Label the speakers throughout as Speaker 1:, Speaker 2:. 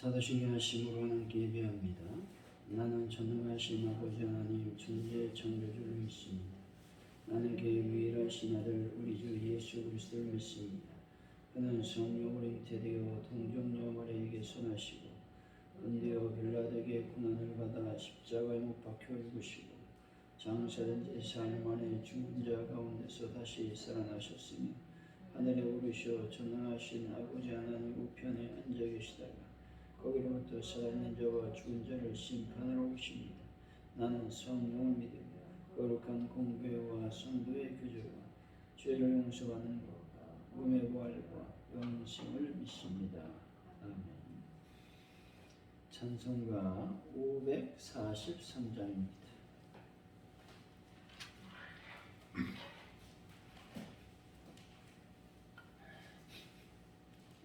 Speaker 1: 사도신경 하심으로 하나님께 예배합니다. 나는 전능하신 아버지 하나님 천지의 창조주를 믿습니다. 나는 그의 유일하신 아들 우리 주 예수 그리스도를 믿습니다. 그는 성령으로 잉태되어 동정녀 마리아에게서 나시고 은되어 빌라도에게 고난을 받아 십자가에 못 박혀 죽으시고 장사된 지 4일 만에 죽은 자 가운데서 다시 살아나셨으며 하늘에 오르셔 전능하신 아버지 하나님 우편에 앉아 계시다가 거기로부터 살아있는 자와 죽은 자를 심판하러 오십니다. 나는 성령을 믿으며 거룩한 공교회와 성도의 교제와 죄를 용서받는 것과 몸의 부활과 영생을 믿습니다. 아멘. 찬송가 543장입니다.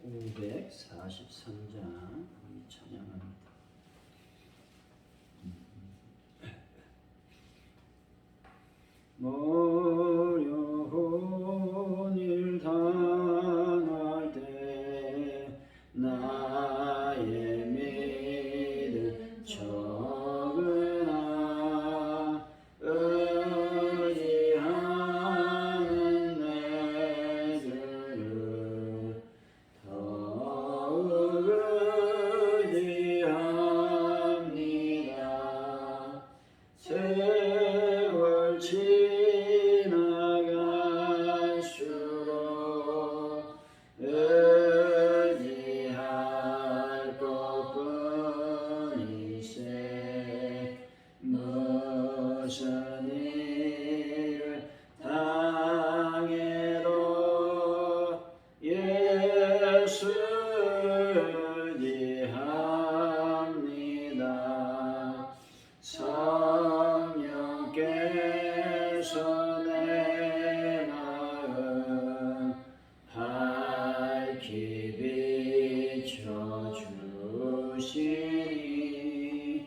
Speaker 1: 543장 찬양합니다. 어려운 일 당할 때 나의 믿음 적으나 의지하는 내 주를 더욱 의지합니다. 세월 지나갈수록 의지할 것뿐이세 무슨 일을 당해도 예수 의지합니다. 성령께서 내 마음 밝히 비춰주시니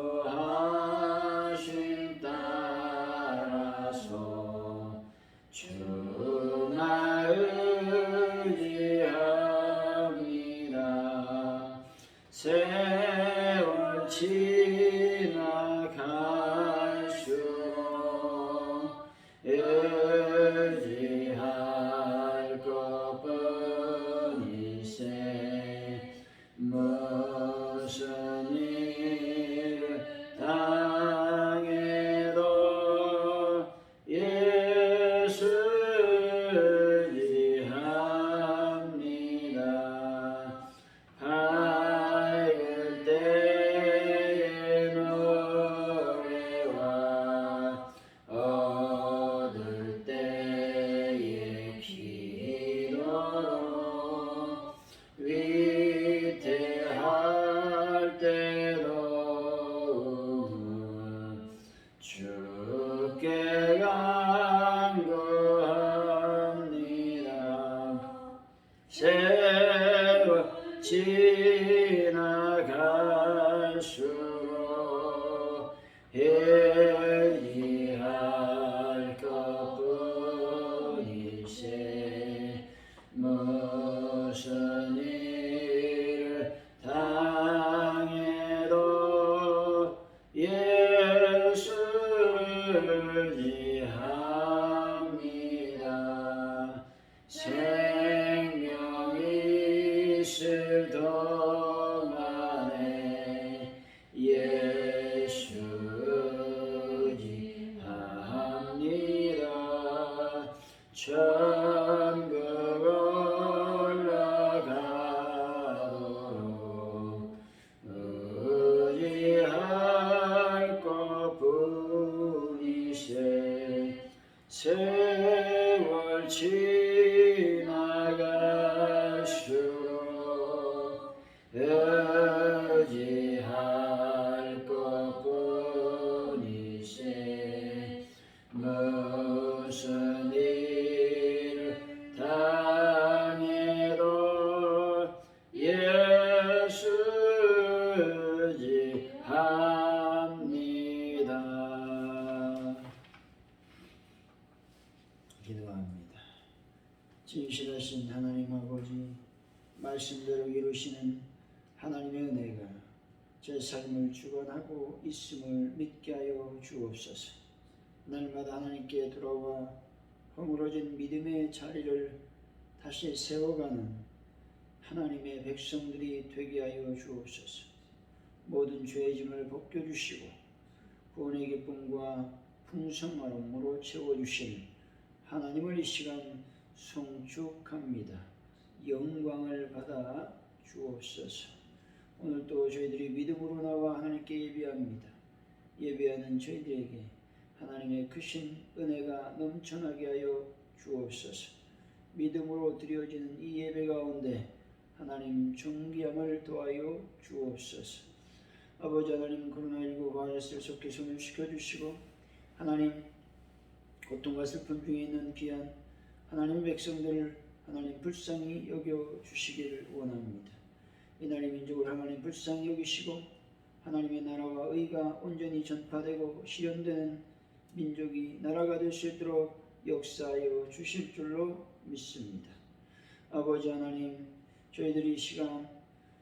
Speaker 1: 인도하심 따라서 주만 의지합니다. 세월 지나갈수록 의지할 것뿐이세 무슨 일을 당해도 예수 의지합니다. 밝을 때의 노래와 어두울 때의 기도로 위태할 때도 주께 간구합니다. 세월 지나갈수록 의지할 것뿐이세 무슨 일을 당해도 예수 의지합니다. 생명이 있을 동안에 예수 의지합니다. 천국 올라가도록 의지할 것뿐이세 세월 지나갈수록 의지할 것뿐이세 무슨 일을 당해도 예수 의지합니다. 기도합니다. 진실하신 하나님 아버지, 말씀대로 이루시는 하나님의 은혜가 제 삶을 주관하고 있음을 믿게 하여 주옵소서. 날마다 하나님께 돌아와 허물어진 믿음의 자리를 다시 세워가는 하나님의 백성들이 되게 하여 주옵소서. 모든 죄의 짐을 벗겨주시고 구원의 기쁨과 풍성함으로 채워주신 하나님을 이 시간 송축합니다. 영광을 받아 주옵소서. 오늘도 저희들이 믿음으로 나와 하나님께 예배합니다. 예배하는 저희들에게 하나님의 크신 은혜가 넘쳐나게 하여 주옵소서. 믿음으로 드려지는 이 예배 가운데 하나님 존귀함을 더하여 주옵소서. 아버지 하나님, 코로나19 바이러스를 속히 소멸시켜 주시고 하나님 고통과 슬픔 중에 있는 귀한 하나님의 백성들을 하나님 불쌍히 여겨 주시기를 원합니다. 이날의 민족을 하나님 불쌍히 여기시고 하나님의 나라와 의가 온전히 전파되고 실현되는 민족이 나라가 될 수 있도록 역사하여 주실 줄로 믿습니다. 아버지 하나님, 저희들이 이 시간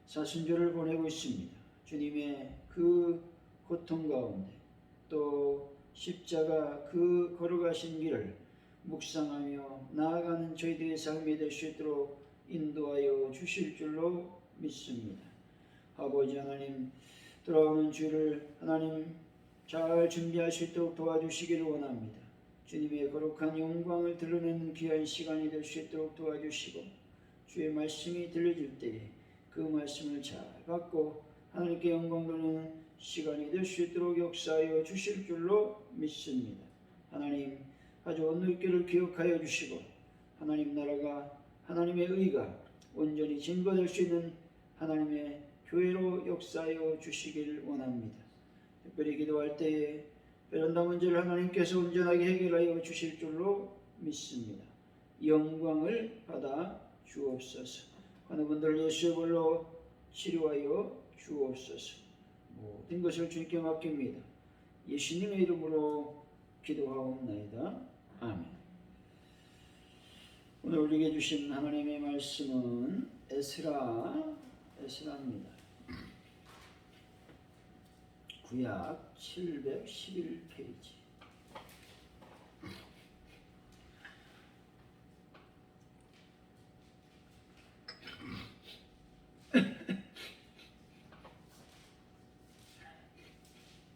Speaker 1: 사순절을 보내고 있습니다. 주님의 그 고통 가운데 또 십자가 그 걸어가신 길을 묵상하며 나아가는 저희들의 삶이 될 수 있도록 인도하여 주실 줄로 믿습니다. 아버지 하나님, 돌아오는 주를 하나님 잘 준비할 수 있도록 도와주시기를 원합니다. 주님의 거룩한 영광을 드러내는 귀한 시간이 될 수 있도록 도와주시고 주의 말씀이 들려질 때에 그 말씀을 잘 받고 하나님께 영광 돌리는 시간이 될 수 있도록 역사하여 주실 줄로 믿습니다. 하나님, 가져온 물결을 기억하여 주시고 하나님 나라가 하나님의 의가 온전히 증거될 수 있는 하나님의 교회로 역사하여 주시기를 원합니다. 특별히 기도할 때에 베란다 문제를 하나님께서 온전하게 해결하여 주실 줄로 믿습니다. 영광을 받아 주옵소서. 어느 분들 예수의 볼로 치료하여 주옵소서. 모든 것을 주님께 맡깁니다. 예수님의 이름으로 기도하옵나이다. 아멘. 오늘 우리에게 주신 하나님의 말씀은 에스라입니다. 구약 711페이지.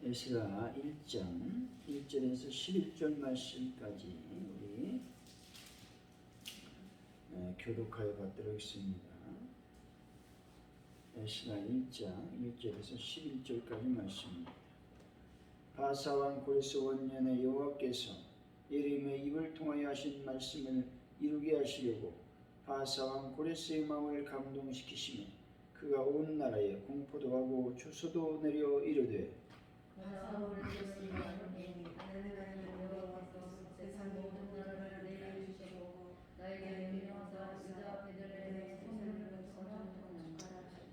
Speaker 1: 에스라 1장 1절에서 11절 말씀까지 우리 교독하여 받도록 하겠습니다. 에스라 1장 1절에서 11절까지 말씀입니다. 바사왕 고레스 원년에 여호와께서 예레미야의 입을 통하여 하신 말씀을 이루게 하시려고 바사왕 고레스의 마음을 감동시키시며 그가 온 나라에 공포도 하고 주소도 내려 이르되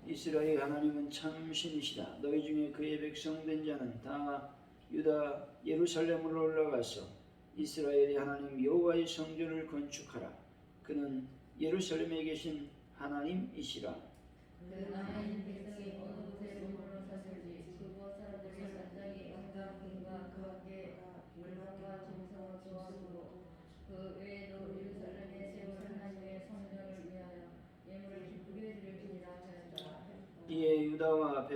Speaker 1: 이스라엘 하나님은 참 신이시다. 너희 중에 그의 백성된 자는 다 유다 예루살렘으로 올라가서 이스라엘의 하나님 여호와의 성전을 건축하라. 그는 예루살렘에 계신 하나님이시라.
Speaker 2: 그 하나님 백성이 어느 곳에 머물러 사실지 그곳 사람들이 산장이 영광 금과 그 밖에 물건과 정성을 주었으므로 그 외에도 예루살렘에 세울 하나님의 성전을 위하여 예물을 기쁘게 드릴지니라 하였다.
Speaker 1: 이에 유다와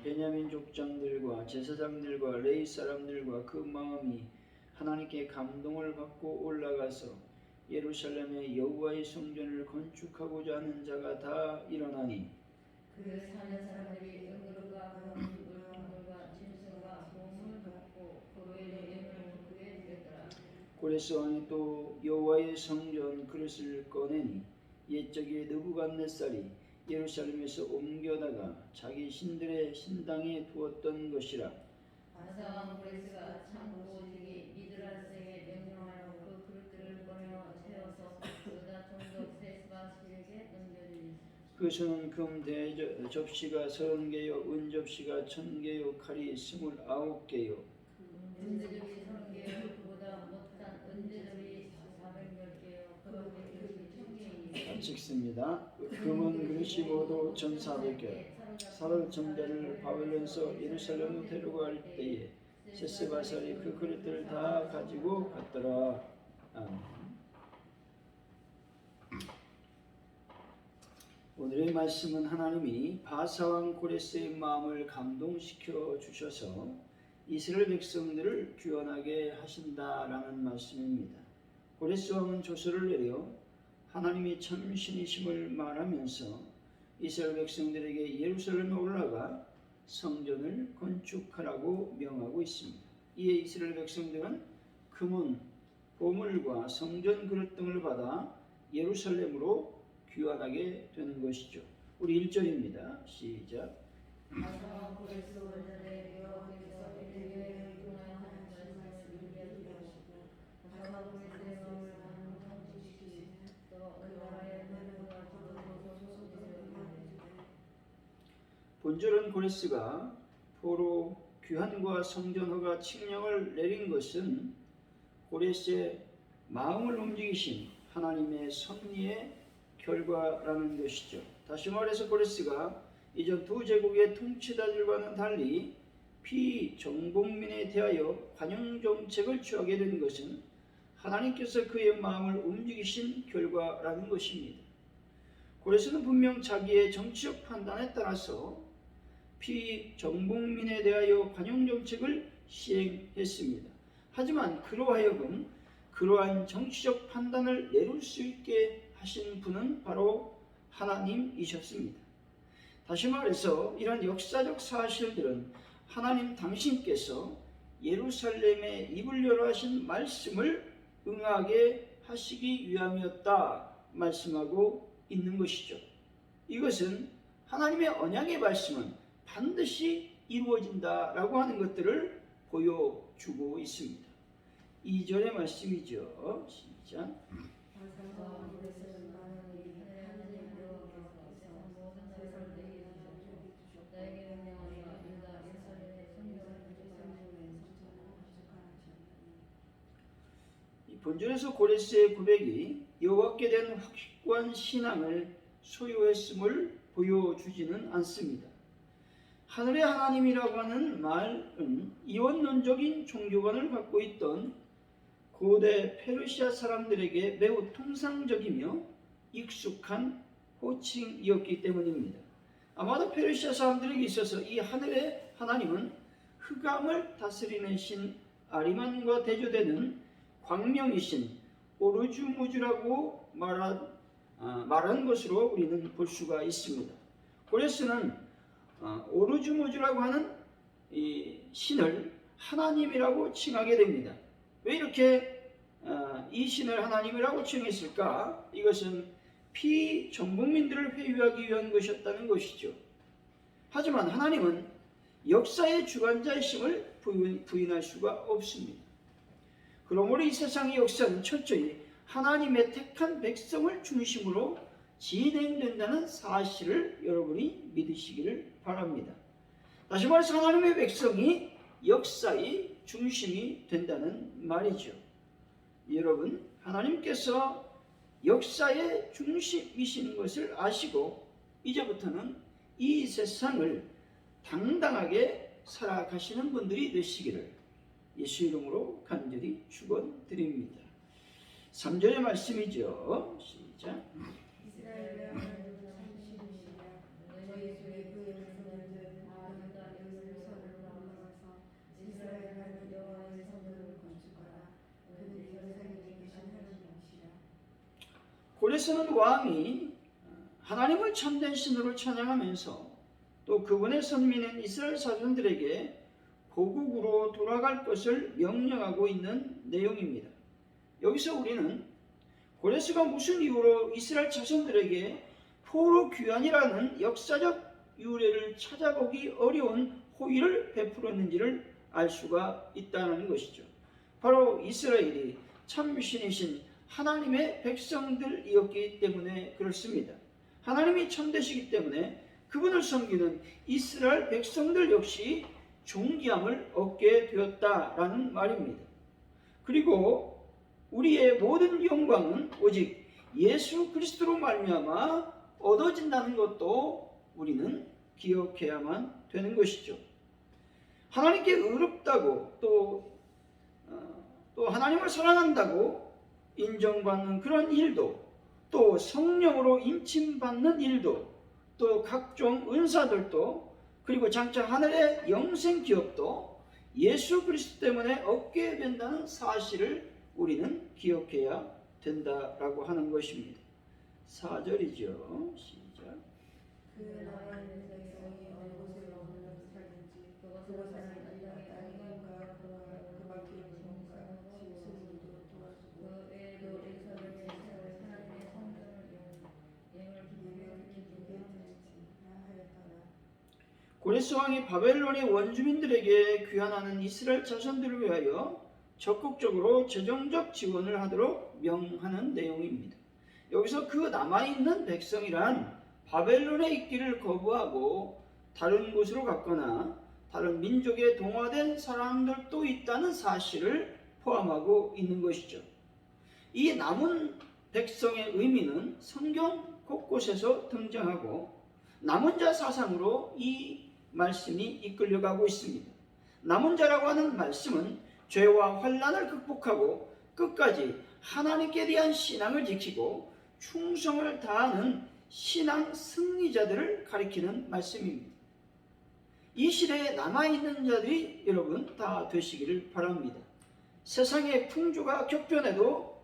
Speaker 1: 베냐민 족장들과 제사장들과 레위 사람들과 그 마음이 하나님께 감동을 받고 올라가서 예루살렘에 여호와의 성전을 건축하고자 하는 자가 다 일어나니
Speaker 2: 그 사는 사람들이 은금과 금은 물건과 짐승과 보물을 갖고 그 외에도 예물을 기쁘게 드렸더라.
Speaker 1: 고레스 왕이 또 여호와의 성전 그릇을 꺼내니 옛적에 느부갓네살이 예루살렘에서 옮겨다가 자기 신들의 신당에 두었던 것이라.
Speaker 2: 바사왕 고레스가 창고 오직이 미드랄세에 명령하여 그 그릇들을 꺼내어 세워서 유다 총독 세스바스에게 넘겨주니
Speaker 1: 그것은 금 대접시가 30개요 은 접시가 1000개요 칼이 29개요
Speaker 2: 은대접이 30개요 그보다 못한 은대접이 410개요 그 밖에 그릇이 1000개이니
Speaker 1: 찍습니다. 금은 그릇이 모두 1,400개. 사흘 정자를 바벨론에서 예루살렘으로 데려갈 때에 셋세바살이 그 그릇들을 다 가지고 갔더라. 아멘. 오늘의 말씀은 하나님이 바사왕 고레스의 마음을 감동시켜 주셔서 이스라엘 백성들을 구원하게 하신다라는 말씀입니다. 고레스 왕은 조서를 내려 하나님이 참 신이심을 말하면서 이스라엘 백성들에게 예루살렘에 올라가 성전을 건축하라고 명하고 있습니다. 이에 이스라엘 백성들은 금은 보물과 성전 그릇 등을 받아 예루살렘으로 귀환하게 되는 것이죠. 우리 1절입니다. 시작. 본절은 고레스가 포로 귀환과 성전허가 칙령을 내린 것은 고레스의 마음을 움직이신 하나님의 섭리의 결과라는 것이죠. 다시 말해서 고레스가 이전 두 제국의 통치자들과는 달리 피정복민에 대하여 관용 정책을 취하게 된 것은 하나님께서 그의 마음을 움직이신 결과라는 것입니다. 고레스는 분명 자기의 정치적 판단에 따라서 피정복민에 대하여 관용 정책을 시행했습니다. 하지만 그로 하여금 그러한 정치적 판단을 내릴 수 있게 하신 분은 바로 하나님이셨습니다. 다시 말해서 이런 역사적 사실들은 하나님 당신께서 예루살렘에 입을 열어 하신 말씀을 응하게 하시기 위함이었다 말씀하고 있는 것이죠. 이것은 하나님의 언약의 말씀은 반드시 이루어진다라고 하는 것들을 보여주고 있습니다. 2절의 말씀이죠. 시작. 본절에서 고레스의 고백이 여호와께 대한 확고한 신앙을 소유했음을 보여주지는 않습니다. 하늘의 하나님이라고 하는 말은 이원론적인 종교관을 갖고 있던 고대 페르시아 사람들에게 매우 통상적이며 익숙한 호칭이었기 때문입니다. 아마도 페르시아 사람들에게 있어서 이 하늘의 하나님은 흑암을 다스리는 신 아리만과 대조되는 광명이신 오르주무주라고 말한 것으로 우리는 볼 수가 있습니다. 고레스는 오르주무주라고 하는 이 신을 하나님이라고 칭하게 됩니다. 왜 이렇게 이 신을 하나님이라고 칭했을까? 이것은 피정복민들을 회유하기 위한 것이었다는 것이죠. 하지만 하나님은 역사의 주관자이심을 부인할 수가 없습니다. 그러므로 이 세상의 역사는 철저히 하나님의 택한 백성을 중심으로 진행된다는 사실을 여러분이 믿으시기를 바랍니다. 다시 말해서 하나님의 백성이 역사의 중심이 된다는 말이죠. 여러분, 하나님께서 역사의 중심이신 것을 아시고 이제부터는 이 세상을 당당하게 살아가시는 분들이 되시기를 예수 이름으로 간절히 축원드립니다. 3절의 말씀이죠. 시작. 고레스는 왕이 하나님을 참된 신으로 찬양하면서 또 그분의 선민인 이스라엘 자손들에게 고국으로 돌아갈 것을 명령하고 있는 내용입니다. 여기서 우리는 고레스가 무슨 이유로 이스라엘 자손들에게 포로 귀환이라는 역사적 유래를 찾아보기 어려운 호의를 베풀었는지를 알 수가 있다는 것이죠. 바로 이스라엘이 참신이신 하나님의 백성들이었기 때문에 그렇습니다. 하나님이 참되시기 때문에 그분을 섬기는 이스라엘 백성들 역시 존귀함을 얻게 되었다라는 말입니다. 그리고 우리의 모든 영광은 오직 예수 그리스도로 말미암아 얻어진다는 것도 우리는 기억해야만 되는 것이죠. 하나님께 의롭다고 또 하나님을 사랑한다고 인정받는 그런 일도, 또 성령으로 임침받는 일도, 또 각종 은사들도, 그리고 장차 하늘의 영생 기업도 예수 그리스도 때문에 얻게 된다는 사실을 우리는 기억해야 된다라고 하는 것입니다. 4절이죠. 시작.
Speaker 2: 그 나라의 백성이 어느 곳에 머물러 살든지 그것을 하나님의 땅인가 그 밖에 뭔가 짐승도 도와주고 그 외에도 예루살렘의 하나님의 성전을 예물 기쁘게 드릴지라 하였더라.
Speaker 1: 고레스 왕이 바벨론의 원주민들에게 귀환하는 이스라엘 자손들을 위하여 적극적으로 재정적 지원을 하도록 명하는 내용입니다. 여기서 그 남아있는 백성이란 바벨론에 있기를 거부하고 다른 곳으로 갔거나 다른 민족에 동화된 사람들도 있다는 사실을 포함하고 있는 것이죠. 이 남은 백성의 의미는 성경 곳곳에서 등장하고 남은 자 사상으로 이 말씀이 이끌려가고 있습니다. 남은 자라고 하는 말씀은 죄와 환난을 극복하고 끝까지 하나님께 대한 신앙을 지키고 충성을 다하는 신앙 승리자들을 가리키는 말씀입니다. 이 시대에 남아있는 자들이 여러분 다 되시기를 바랍니다. 세상의 풍조가 격변해도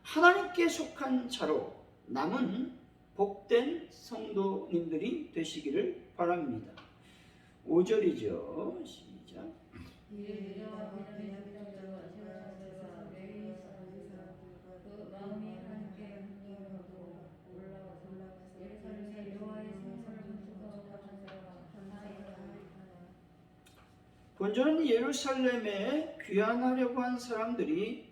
Speaker 1: 하나님께 속한 자로 남은 복된 성도님들이 되시기를 바랍니다. 5절이죠. 시작.
Speaker 2: 그 마음이 하나님께 흥분하고 올라와서 예루살렘의 여호와의 성전을 건축하고자 하나이다.
Speaker 1: 본절은 예루살렘에 귀환하려고 한 사람들이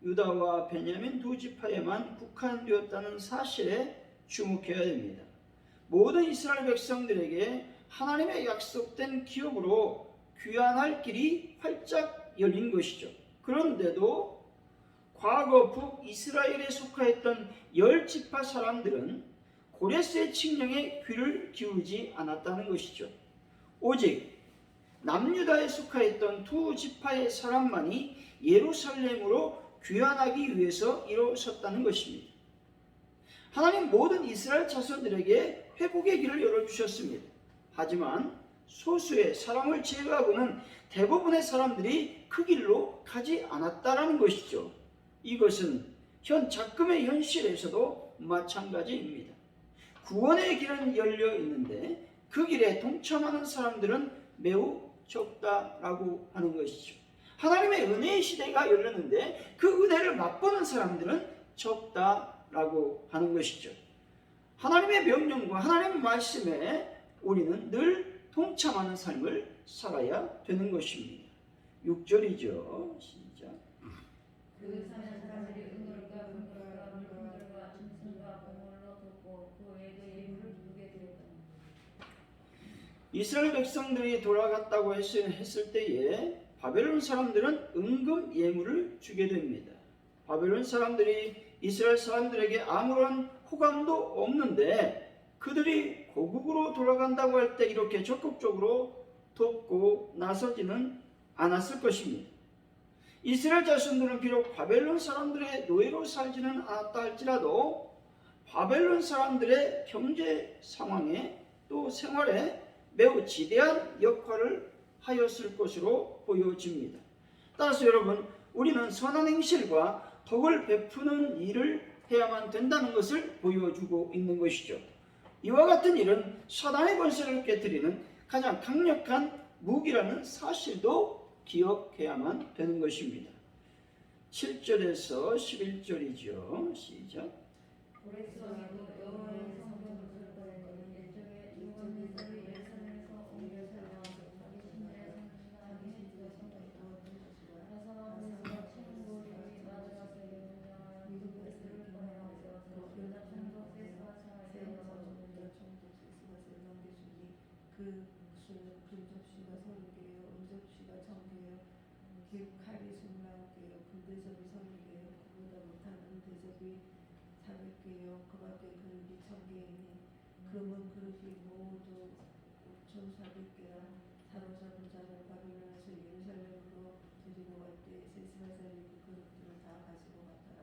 Speaker 1: 유다와 베냐민 두 지파에만 국한되었다는 사실에 주목해야 됩니다. 모든 이스라엘 백성들에게 하나님의 약속된 기업으로 귀환할 길이 활짝 열린 것이죠. 그런데도 과거 북이스라엘에 속하였던 10지파 사람들은 고레스의 칙령에 귀를 기울이지 않았다는 것이죠. 오직 남유다에 속하였던 두 지파의 사람만이 예루살렘으로 귀환하기 위해서 일어섰다는 것입니다. 하나님 모든 이스라엘 자손들에게 회복의 길을 열어주셨습니다. 하지만 소수의 사람을 제외하고는 대부분의 사람들이 그 길로 가지 않았다라는 것이죠. 이것은 현 작금의 현실에서도 마찬가지입니다. 구원의 길은 열려 있는데 그 길에 동참하는 사람들은 매우 적다라고 하는 것이죠. 하나님의 은혜의 시대가 열렸는데 그 은혜를 맛보는 사람들은 적다라고 하는 것이죠. 하나님의 명령과 하나님의 말씀에 우리는 늘 동참하는 삶을 살아야 되는 것입니다. 6절이죠. 시작.
Speaker 2: 그 사는 사람들이 은물과 물품들과 짐승과 보물로 돕고 그 외에도 예물을 기쁘게 드렸다.
Speaker 1: 이스라엘 백성들이 돌아갔다고 했을 때에 바벨론 사람들은 은금 예물을 주게 됩니다. 바벨론 사람들이 이스라엘 사람들에게 아무런 호감도 없는데 그들이 고국으로 돌아간다고 할 때 이렇게 적극적으로 돕고 나서지는 않았을 것입니다. 이스라엘 자손들은 비록 바벨론 사람들의 노예로 살지는 않았다 할지라도 바벨론 사람들의 경제 상황에 또 생활에 매우 지대한 역할을 하였을 것으로 보여집니다. 따라서 여러분, 우리는 선한 행실과 덕을 베푸는 일을 해야만 된다는 것을 보여주고 있는 것이죠. 이와 같은 일은 사단의 권세를 깨뜨리는 가장 강력한 무기라는 사실도 기억해야만 되는 것입니다. 7절에서 11절이죠. 시작.
Speaker 2: 고레스왕도 여호와의 성전 건축을 일종의 유언들이 예루살렘에서 옮겨 살려와서 자기 신들의 성전에 가서 친구들이 맞아가서 예루살렘 미드베스를 보내어서 유다 총독 세스바사에
Speaker 3: 그 근접시가 30개요, 은접시가 1000개요, 칼이 29개요, 금대접이 30개요, 그보다 못하는 대접이 400개 음식 모두 5,400개라 사로잡은 자는 바벨론에서 예루살렘으로 데리고 갈 때 세스바살이 그 그릇들을 다 가지고 갔더라.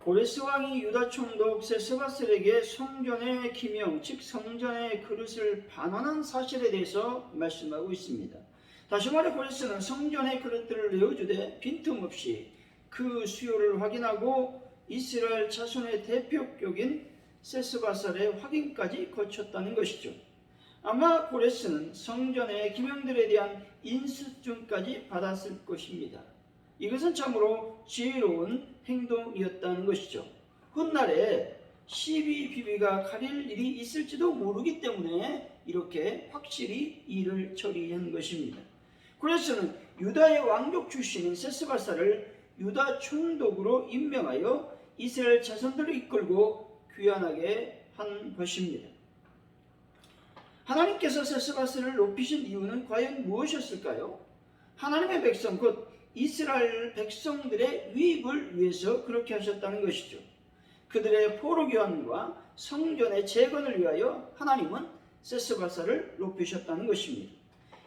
Speaker 1: 고레스 왕이 유다 총독 세스바셀에게 성전의 기명, 즉 성전의 그릇을 반환한 사실에 대해서 말씀하고 있습니다. 다시 말해 고레스는 성전의 그릇들을 내어주되 빈틈없이 그 수요를 확인하고 이스라엘 자손의 대표격인 세스바살의 확인까지 거쳤다는 것이죠. 아마 고레스는 성전의 기명들에 대한 인수증까지 받았을 것입니다. 이것은 참으로 지혜로운 행동이었다는 것이죠. 훗날에 시비 비비가 가릴 일이 있을지도 모르기 때문에 이렇게 확실히 일을 처리한 것입니다. 고레스는 유다의 왕족 출신인 세스바살을 유다 총독으로 임명하여 이스라엘 자손들을 이끌고 귀환하게 한 것입니다. 하나님께서 세스바살을 높이신 이유는 과연 무엇이었을까요? 하나님의 백성 곧 이스라엘 백성들의 유익을 위해서 그렇게 하셨다는 것이죠. 그들의 포로 교환과 성전의 재건을 위하여 하나님은 세스바살을 높이셨다는 것입니다.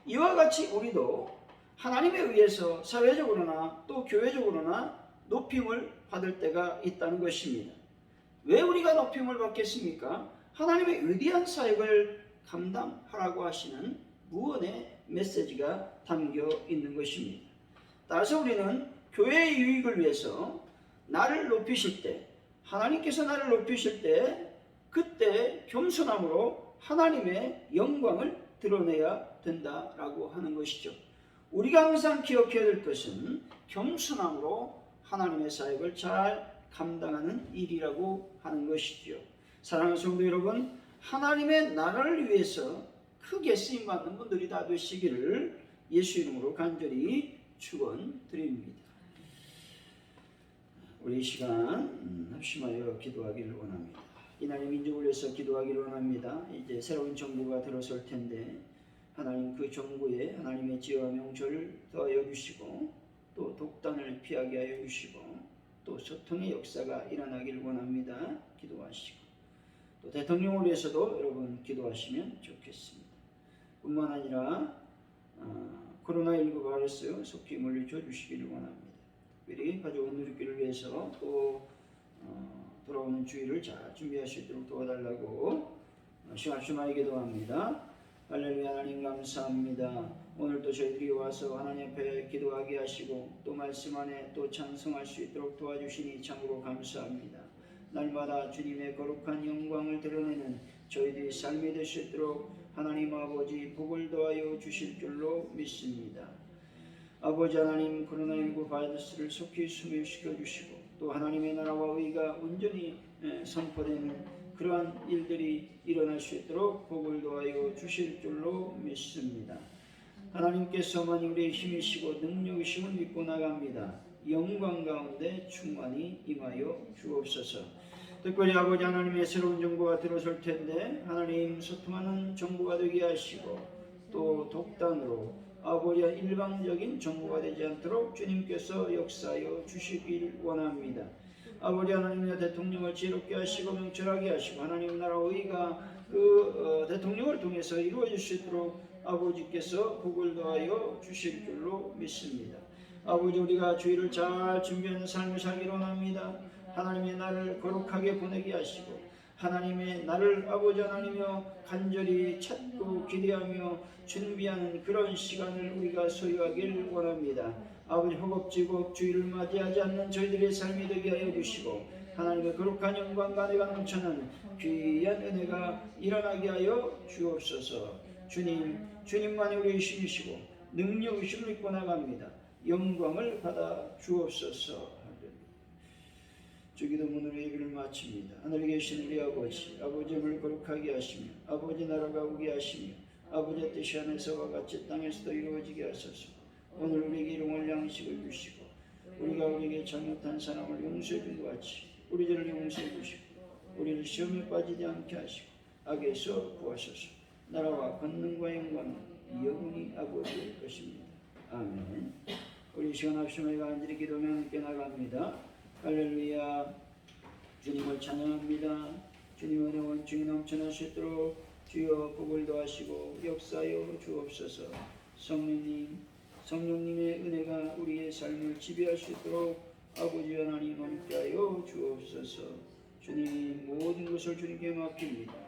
Speaker 1: 이와 같이 우리도 하나님에 의해서 사회적으로나 또 교회적으로나 높임을 받을 때가 있다는 것입니다. 왜 우리가 높임을 받겠습니까? 하나님의 위대한 사역을 감당하라고 하시는 무언의 메시지가 담겨 있는 것입니다. 따라서 우리는 교회의 유익을 위해서 나를 높이실 때, 하나님께서 나를 높이실 때 그때 겸손함으로 하나님의 영광을 드러내야 된다라고 하는 것이죠. 우리가 항상 기억해야 될 것은 겸손함으로 하나님의 사역을 잘 감당하는 일이라고 하는 것이죠. 사랑하는 성도 여러분, 하나님의 나라를 위해서 크게 쓰임받는 분들이 다 되시기를 예수 이름으로 간절히 축원드립니다. 우리 이 시간 합심하여 기도하기를 원합니다. 이날의 민족을 위해서 기도하기를 원합니다. 이제 새로운 정부가 들어설 텐데 하나님 그 정부에 하나님의 지혜와 명철을 더하여 주시고 또 독단을 피하게 하여 주시고 또 소통의 역사가 일어나기를 원합니다. 기도하시고 또 대통령을 위해서도 여러분 기도하시면 좋겠습니다. 뿐만 아니라 코로나19 바이러스 속히 물리쳐 주시기를 원합니다. 특별히 가져온 누리끼를 위해서 또 돌아오는 주일을 잘 준비할 수 있도록 도와달라고 심합심하게 기도합니다. 할렐루야. 하나님 감사합니다. 오늘도 저희들이 와서 하나님 앞에 기도하게 하시고 또 말씀 안에 또 찬송할 수 있도록 도와주시니 참으로 감사합니다. 날마다 주님의 거룩한 영광을 드러내는 저희들의 삶이 될 수 있도록 하나님 아버지 복을 더하여 주실 줄로 믿습니다. 아버지 하나님 코로나19 바이러스를 속히 소멸시켜 주시고 또 하나님의 나라와 의가 온전히 선포되는 그러한 일들이 일어날 수 있도록 복을 더하여 주실 줄로 믿습니다. 하나님께서만 우리의 힘이시고 능력이심을 믿고 나갑니다. 영광 가운데 충만히 임하여 주옵소서. 특별히 아버지 하나님의 새로운 정부가 들어설 텐데 하나님 소통하는 정부가 되게 하시고 또 독단으로 아버지 일방적인 정부가 되지 않도록 주님께서 역사하여 주시길 원합니다. 아버지 하나님의 대통령을 지혜롭게 하시고 명철하게 하시고 하나님 나라 의가 그 대통령을 통해서 이루어질 수 있도록 아버지께서 복을 더하여 주실 줄로 믿습니다. 아버지 우리가 주일을 잘 준비하는 삶을 살기를 원합니다. 하나님의 나를 거룩하게 보내게 하시고 하나님의 나를 아버지 하나님이여 간절히 찾고 기대하며 준비하는 그런 시간을 우리가 소유하길 원합니다. 아버지 허겁지겁 주일을 맞이하지 않는 저희들의 삶이 되게 하여 주시고 하나님의 거룩한 영광과 내가 넘쳐나는 귀한 은혜가 일어나게 하여 주옵소서. 주님만이 우리의 신이시고 능력이심을 믿고 나갑니다. 영광을 받아 주옵소서. 주기도문으로 예배를 마칩니다. 하늘에 계신 우리 아버지, 아버지를 거룩하게 하시며 아버지 나라가 오게 하시며 아버지의 뜻이 하늘에서와 같이 땅에서도 이루어지게 하소서. 오늘 우리에게 일용할 양식을 주시고 우리가 우리에게 잘못한 사람을 용서해 준 것 같이 우리 죄를 용서해 주시고 우리를 시험에 빠지지 않게 하시고 악에서 구하소서. 나라와 권능과 영광은 영원히 아버지의 것입니다. 아멘. 우리 시간 합심하여 간절히 기도하며 함께 나갑니다. 할렐루야. 주님을 찬양합니다. 주님의 은혜와 복중에 넘쳐나시도록 주여 복을 더하시고 역사여 주옵소서. 성령님의 은혜가 우리의 삶을 지배하시도록 아버지 하나님 함께하여 주옵소서. 주님 모든 것을 주님께 맡깁니다.